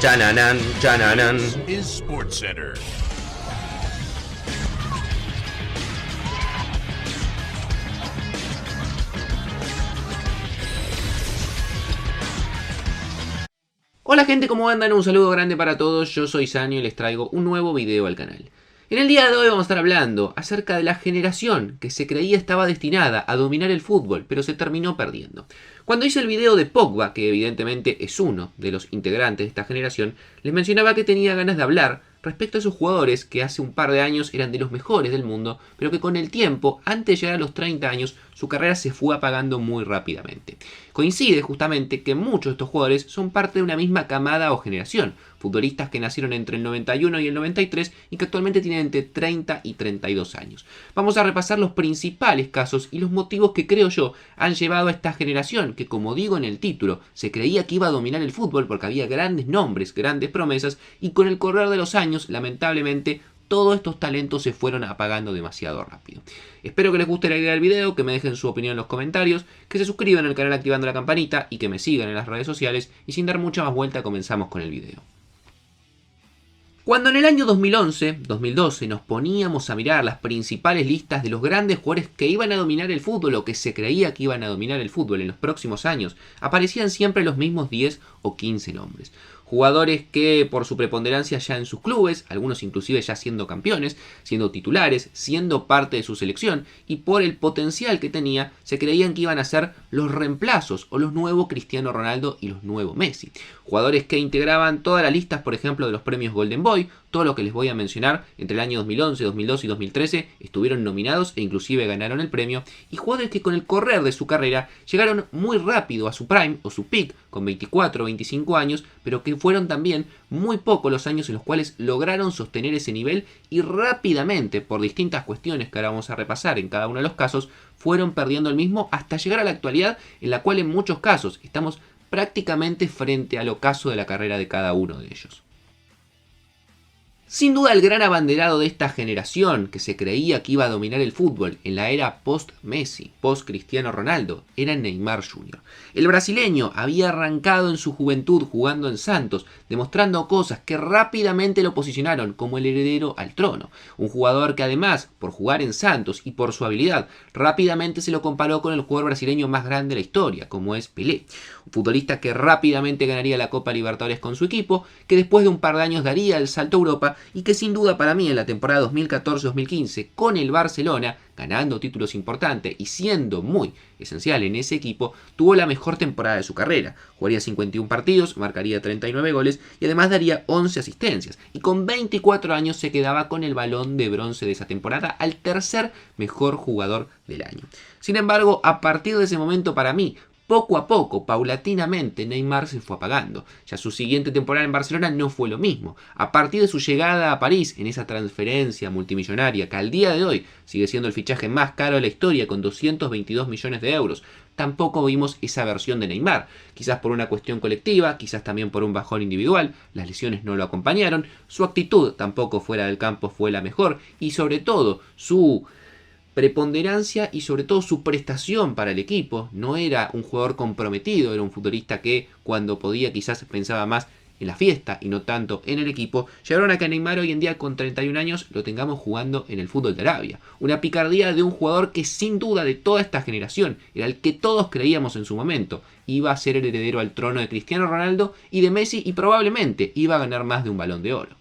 Chananan, chananan. Is SportsCenter. Hola gente, ¿cómo andan? Un saludo grande para todos, yo soy Sanio y les traigo un nuevo video al canal. En el día de hoy vamos a estar hablando acerca de la generación que se creía estaba destinada a dominar el fútbol, pero se terminó perdiendo. Cuando hice el video de Pogba, que evidentemente es uno de los integrantes de esta generación, les mencionaba que tenía ganas de hablar respecto a esos jugadores que hace un par de años eran de los mejores del mundo, pero que con el tiempo, antes de llegar a los 30 años, su carrera se fue apagando muy rápidamente. Coincide justamente que muchos de estos jugadores son parte de una misma camada o generación, futbolistas que nacieron entre el 91 y el 93 y que actualmente tienen entre 30 y 32 años. Vamos a repasar los principales casos y los motivos que creo yo han llevado a esta generación, que como digo en el título, se creía que iba a dominar el fútbol porque había grandes nombres, grandes promesas, y con el correr de los años, lamentablemente, todos estos talentos se fueron apagando demasiado rápido. Espero que les guste la idea del video, que me dejen su opinión en los comentarios, que se suscriban al canal activando la campanita y que me sigan en las redes sociales, y sin dar mucha más vuelta comenzamos con el video. Cuando en el año 2011-2012 nos poníamos a mirar las principales listas de los grandes jugadores que iban a dominar el fútbol o que se creía que iban a dominar el fútbol en los próximos años, aparecían siempre los mismos 10 o 15 nombres. Jugadores que por su preponderancia ya en sus clubes, algunos inclusive ya siendo campeones, siendo titulares, siendo parte de su selección, y por el potencial que tenía, se creían que iban a ser los reemplazos o los nuevos Cristiano Ronaldo y los nuevos Messi. Jugadores que integraban todas las listas, por ejemplo, de los premios Golden Boy, todo lo que les voy a mencionar entre el año 2011, 2012 y 2013 estuvieron nominados e inclusive ganaron el premio, y jugadores que con el correr de su carrera llegaron muy rápido a su prime o su peak con 24 o 25 años, pero que fueron también muy pocos los años en los cuales lograron sostener ese nivel y rápidamente, por distintas cuestiones que ahora vamos a repasar en cada uno de los casos, fueron perdiendo el mismo hasta llegar a la actualidad, en la cual en muchos casos estamos prácticamente frente al ocaso de la carrera de cada uno de ellos. Sin duda el gran abanderado de esta generación que se creía que iba a dominar el fútbol en la era post-Messi, post-Cristiano Ronaldo, era Neymar Jr. El brasileño había arrancado en su juventud jugando en Santos, demostrando cosas que rápidamente lo posicionaron como el heredero al trono. Un jugador que además, por jugar en Santos y por su habilidad, rápidamente se lo comparó con el jugador brasileño más grande de la historia, como es Pelé. Un futbolista que rápidamente ganaría la Copa Libertadores con su equipo, que después de un par de años daría el salto a Europa, y que sin duda para mí en la temporada 2014-2015 con el Barcelona, ganando títulos importantes y siendo muy esencial en ese equipo, tuvo la mejor temporada de su carrera. Jugaría 51 partidos, marcaría 39 goles y además daría 11 asistencias. Y con 24 años se quedaba con el balón de bronce de esa temporada al tercer mejor jugador del año. Sin embargo, a partir de ese momento para mí, poco a poco, paulatinamente, Neymar se fue apagando. Ya su siguiente temporada en Barcelona no fue lo mismo. A partir de su llegada a París, en esa transferencia multimillonaria, que al día de hoy sigue siendo el fichaje más caro de la historia, con 222 millones de euros, tampoco vimos esa versión de Neymar. Quizás por una cuestión colectiva, quizás también por un bajón individual, las lesiones no lo acompañaron, su actitud tampoco fuera del campo fue la mejor, y sobre todo su preponderancia y sobre todo su prestación para el equipo. No era un jugador comprometido, era un futbolista que cuando podía quizás pensaba más en la fiesta y no tanto en el equipo. Llegaron a que Neymar hoy en día con 31 años lo tengamos jugando en el fútbol de Arabia. Una picardía de un jugador que sin duda de toda esta generación era el que todos creíamos en su momento iba a ser el heredero al trono de Cristiano Ronaldo y de Messi, y probablemente iba a ganar más de un Balón de Oro.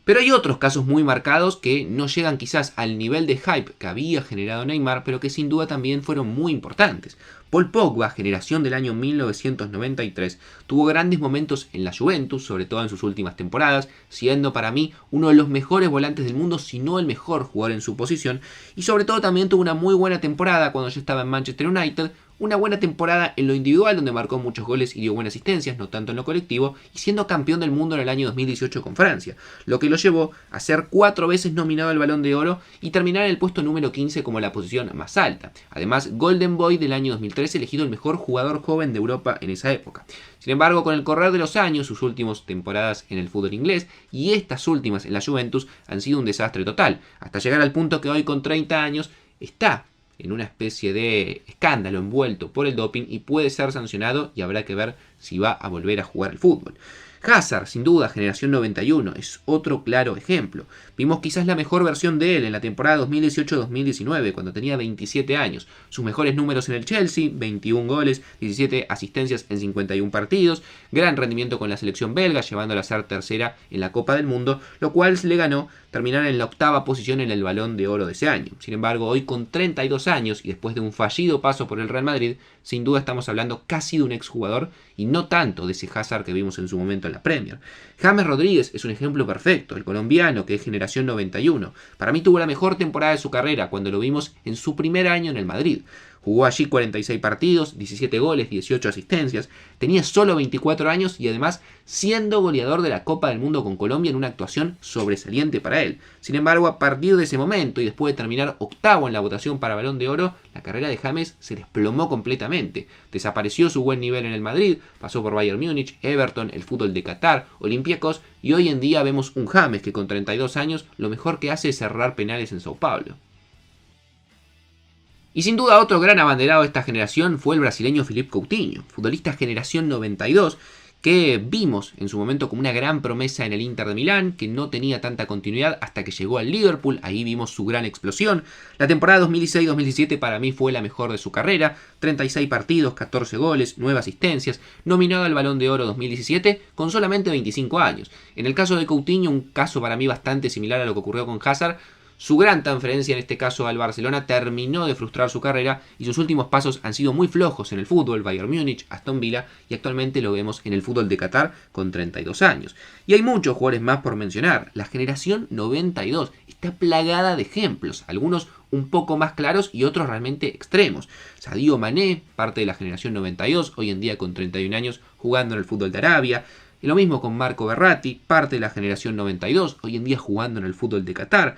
Pero hay otros casos muy marcados que no llegan quizás al nivel de hype que había generado Neymar, pero que sin duda también fueron muy importantes. Paul Pogba, generación del año 1993, tuvo grandes momentos en la Juventus, sobre todo en sus últimas temporadas, siendo para mí uno de los mejores volantes del mundo, si no el mejor jugador en su posición, y sobre todo también tuvo una muy buena temporada cuando ya estaba en Manchester United, una buena temporada en lo individual donde marcó muchos goles y dio buenas asistencias, no tanto en lo colectivo, y siendo campeón del mundo en el año 2018 con Francia, lo que lo llevó a ser 4 veces nominado al Balón de Oro y terminar en el puesto número 15 como la posición más alta. Además, Golden Boy del año 2013, elegido el mejor jugador joven de Europa en esa época. Sin embargo, con el correr de los años, sus últimas temporadas en el fútbol inglés y estas últimas en la Juventus han sido un desastre total, hasta llegar al punto que hoy con 30 años está en una especie de escándalo envuelto por el doping y puede ser sancionado y habrá que ver si va a volver a jugar al fútbol. Hazard, sin duda, generación 91, es otro claro ejemplo. Vimos quizás la mejor versión de él en la temporada 2018-2019, cuando tenía 27 años. Sus mejores números en el Chelsea, 21 goles, 17 asistencias en 51 partidos, gran rendimiento con la selección belga, llevándola a ser tercera en la Copa del Mundo, lo cual le ganó terminar en la octava posición en el Balón de Oro de ese año. Sin embargo, hoy con 32 años y después de un fallido paso por el Real Madrid, sin duda estamos hablando casi de un exjugador y no tanto de ese Hazard que vimos en su momento en la Premier. James Rodríguez es un ejemplo perfecto, el colombiano que es generación 91. Para mí tuvo la mejor temporada de su carrera cuando lo vimos en su primer año en el Madrid. Jugó allí 46 partidos, 17 goles, 18 asistencias, tenía solo 24 años y además siendo goleador de la Copa del Mundo con Colombia en una actuación sobresaliente para él. Sin embargo, a partir de ese momento y después de terminar octavo en la votación para Balón de Oro, la carrera de James se desplomó completamente. Desapareció su buen nivel en el Madrid, pasó por Bayern Múnich, Everton, el fútbol de Qatar, Olympiacos y hoy en día vemos un James que con 32 años lo mejor que hace es cerrar penales en Sao Paulo. Y sin duda otro gran abanderado de esta generación fue el brasileño Philippe Coutinho, futbolista generación 92, que vimos en su momento como una gran promesa en el Inter de Milán, que no tenía tanta continuidad hasta que llegó al Liverpool, ahí vimos su gran explosión. La temporada 2016-2017 para mí fue la mejor de su carrera, 36 partidos, 14 goles, 9 asistencias, nominado al Balón de Oro 2017 con solamente 25 años. En el caso de Coutinho, un caso para mí bastante similar a lo que ocurrió con Hazard. Su gran transferencia, en este caso al Barcelona, terminó de frustrar su carrera y sus últimos pasos han sido muy flojos en el fútbol, Bayern Múnich, Aston Villa y actualmente lo vemos en el fútbol de Qatar con 32 años. Y hay muchos jugadores más por mencionar. La generación 92 está plagada de ejemplos, algunos un poco más claros y otros realmente extremos. Sadio Mané, parte de la generación 92, hoy en día con 31 años jugando en el fútbol de Arabia. Y lo mismo con Marco Verratti, parte de la generación 92, hoy en día jugando en el fútbol de Qatar.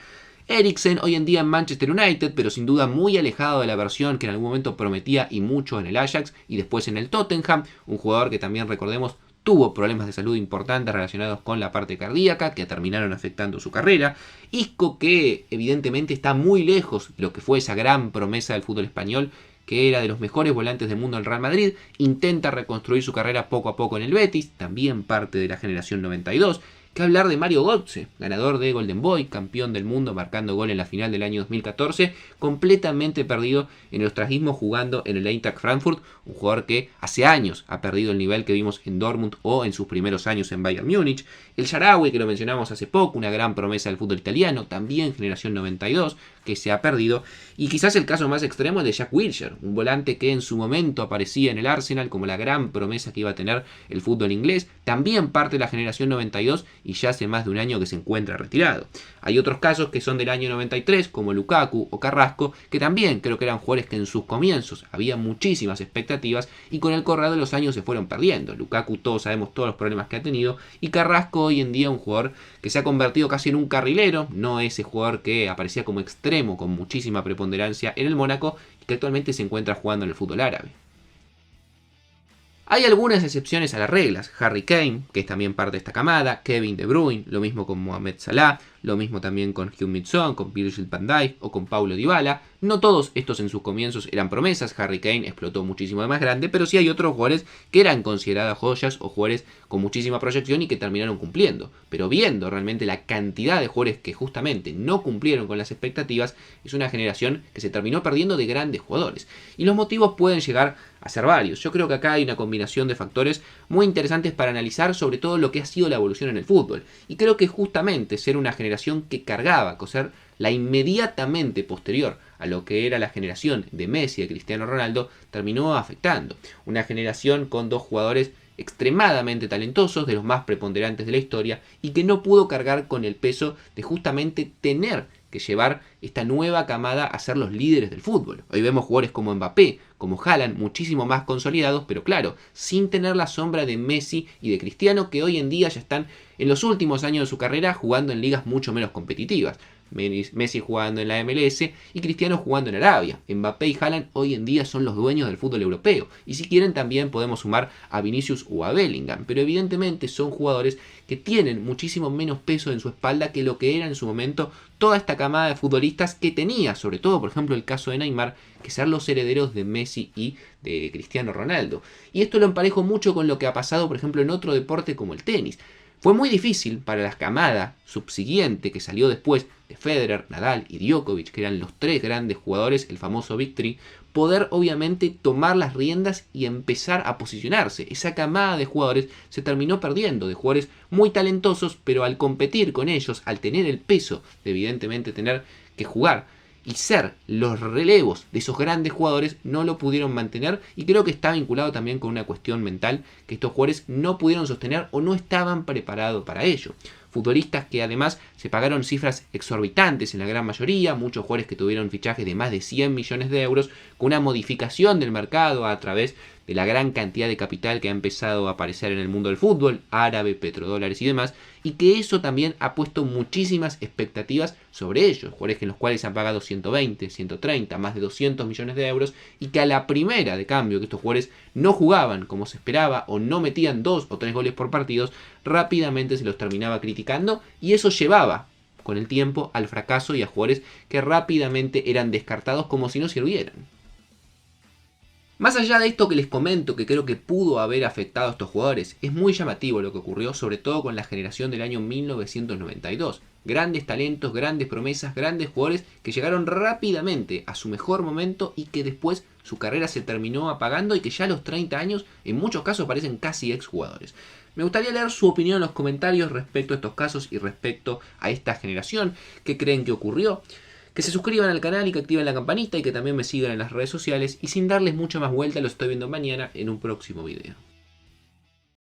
Eriksen hoy en día en Manchester United, pero sin duda muy alejado de la versión que en algún momento prometía y mucho en el Ajax y después en el Tottenham, un jugador que también recordemos tuvo problemas de salud importantes relacionados con la parte cardíaca que terminaron afectando su carrera. Isco, que evidentemente está muy lejos de lo que fue esa gran promesa del fútbol español, que era de los mejores volantes del mundo en el Real Madrid, intenta reconstruir su carrera poco a poco en el Betis, también parte de la generación 92. Que hablar de Mario Götze, ganador de Golden Boy, campeón del mundo marcando gol en la final del año 2014, completamente perdido en el ostracismo jugando en el Eintracht Frankfurt, un jugador que hace años ha perdido el nivel que vimos en Dortmund o en sus primeros años en Bayern Múnich. El Shaarawy, que lo mencionamos hace poco, una gran promesa del fútbol italiano, también generación 92, que se ha perdido. Y quizás el caso más extremo es de Jack Wilshere, un volante que en su momento aparecía en el Arsenal como la gran promesa que iba a tener el fútbol inglés, también parte de la generación 92 y ya hace más de un año que se encuentra retirado. Hay otros casos que son del año 93, como Lukaku o Carrasco, que también creo que eran jugadores que en sus comienzos había muchísimas expectativas y con el correr de los años se fueron perdiendo. Lukaku todos sabemos todos los problemas que ha tenido y Carrasco hoy en día un jugador que se ha convertido casi en un carrilero, no ese jugador que aparecía como extremo con muchísima preponderancia en el Mónaco y que actualmente se encuentra jugando en el fútbol árabe. Hay algunas excepciones a las reglas. Harry Kane, que es también parte de esta camada, Kevin De Bruyne, lo mismo con Mohamed Salah, lo mismo también con Heung-min Son, con Virgil van Dijk o con Paulo Dybala. No todos estos en sus comienzos eran promesas, Harry Kane explotó muchísimo de más grande, pero sí hay otros jugadores que eran consideradas joyas o jugadores con muchísima proyección y que terminaron cumpliendo. Pero viendo realmente la cantidad de jugadores que justamente no cumplieron con las expectativas, es una generación que se terminó perdiendo de grandes jugadores. Y los motivos pueden llegar a ser varios. Yo creo que acá hay una combinación de factores muy interesantes para analizar sobre todo lo que ha sido la evolución en el fútbol. Y creo que justamente ser una generación que cargaba, ser la inmediatamente posterior a lo que era la generación de Messi y de Cristiano Ronaldo, terminó afectando. Una generación con dos jugadores extremadamente talentosos, de los más preponderantes de la historia, y que no pudo cargar con el peso de justamente tener que llevar esta nueva camada a ser los líderes del fútbol. Hoy vemos jugadores como Mbappé, como Haaland, muchísimo más consolidados, pero claro, sin tener la sombra de Messi y de Cristiano, que hoy en día ya están en los últimos años de su carrera jugando en ligas mucho menos competitivas. Messi jugando en la MLS y Cristiano jugando en Arabia. Mbappé y Haaland hoy en día son los dueños del fútbol europeo. Y si quieren también podemos sumar a Vinicius o a Bellingham. Pero evidentemente son jugadores que tienen muchísimo menos peso en su espalda que lo que era en su momento toda esta camada de futbolistas que tenía, sobre todo por ejemplo el caso de Neymar, que ser los herederos de Messi y de Cristiano Ronaldo. Y esto lo emparejo mucho con lo que ha pasado por ejemplo en otro deporte como el tenis. Fue muy difícil para la camada subsiguiente que salió después de Federer, Nadal y Djokovic, que eran los tres grandes jugadores, el famoso Big Three, poder obviamente tomar las riendas y empezar a posicionarse. Esa camada de jugadores se terminó perdiendo, de jugadores muy talentosos, pero al competir con ellos, al tener el peso de evidentemente tener que jugar y ser los relevos de esos grandes jugadores, no lo pudieron mantener, y creo que está vinculado también con una cuestión mental que estos jugadores no pudieron sostener o no estaban preparados para ello. Futbolistas que además se pagaron cifras exorbitantes en la gran mayoría, muchos jugadores que tuvieron fichajes de más de 100 millones de euros, con una modificación del mercado a través de la gran cantidad de capital que ha empezado a aparecer en el mundo del fútbol, árabe, petrodólares y demás, y que eso también ha puesto muchísimas expectativas sobre ellos, jugadores en los cuales se han pagado 120, 130, más de 200 millones de euros, y que a la primera de cambio que estos jugadores no jugaban como se esperaba o no metían 2 o 3 goles por partidos, rápidamente se los terminaba criticando, y eso llevaba con el tiempo al fracaso y a jugadores que rápidamente eran descartados como si no sirvieran. Más allá de esto que les comento, que creo que pudo haber afectado a estos jugadores, es muy llamativo lo que ocurrió, sobre todo con la generación del año 1992. Grandes talentos, grandes promesas, grandes jugadores que llegaron rápidamente a su mejor momento y que después su carrera se terminó apagando y que ya a los 30 años en muchos casos parecen casi exjugadores. Me gustaría leer su opinión en los comentarios respecto a estos casos y respecto a esta generación. ¿Qué creen que ocurrió? Que se suscriban al canal y que activen la campanita y que también me sigan en las redes sociales. Y sin darles mucha más vuelta, los estoy viendo mañana en un próximo video.